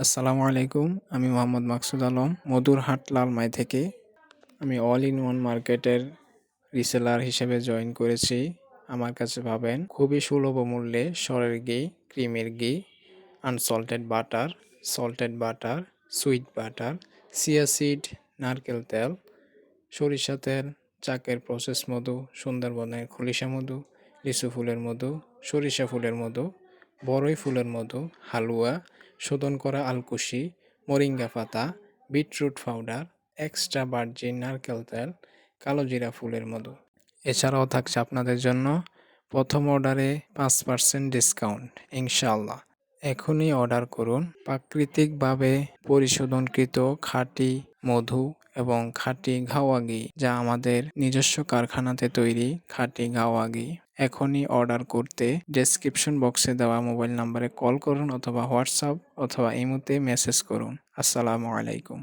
আসসালামু আলাইকুম। আমি মোহাম্মদ মাকসুদ আলম, মধুরহাট লালমাই থেকে। আমি অল ইন ওয়ান মার্কেটের রিসেলার হিসেবে জয়েন করেছি। আমার কাছে পাবেন খুবই সুলভ মূল্যে সরের ঘি, ক্রিমের ঘি, unsalted butter, salted butter, sweet butter, chia seed, নারকেল তেল, সরিষা তেল, চাকের প্রসেস মধু, সুন্দরবনের খলিশা মধু, লিচু ফুলের মধু, সরিষা ফুলের মধু, বড়ই ফুলের মধু, হালুয়া, শোধন করা আলকুশি, মোরিঙ্গা পাতা, বিটরুট পাউডার, এক্সট্রা ভার্জিন নারকেল তেল, কালোজিরা ফুলের মধু। এছাড়াও থাকছে আপনাদের জন্য প্রথম অর্ডারে ৫% ডিসকাউন্ট ইনশাআল্লাহ। এখনই অর্ডার করুন। প্রাকৃতিকভাবে পরিশোধনকৃত খাঁটি মধু এবং খাঁটি গাওয়া ঘি, যা আমাদের নিজস্ব কারখানাতে তৈরি খাঁটি গাওয়া ঘি। এখনই অর্ডার করতে ডেসক্রিপশন বক্সে দেওয়া মোবাইল নম্বরে কল করুন অথবা হোয়াটসঅ্যাপ অথবা ইমোতে মেসেজ করুন। আসসালামু আলাইকুম।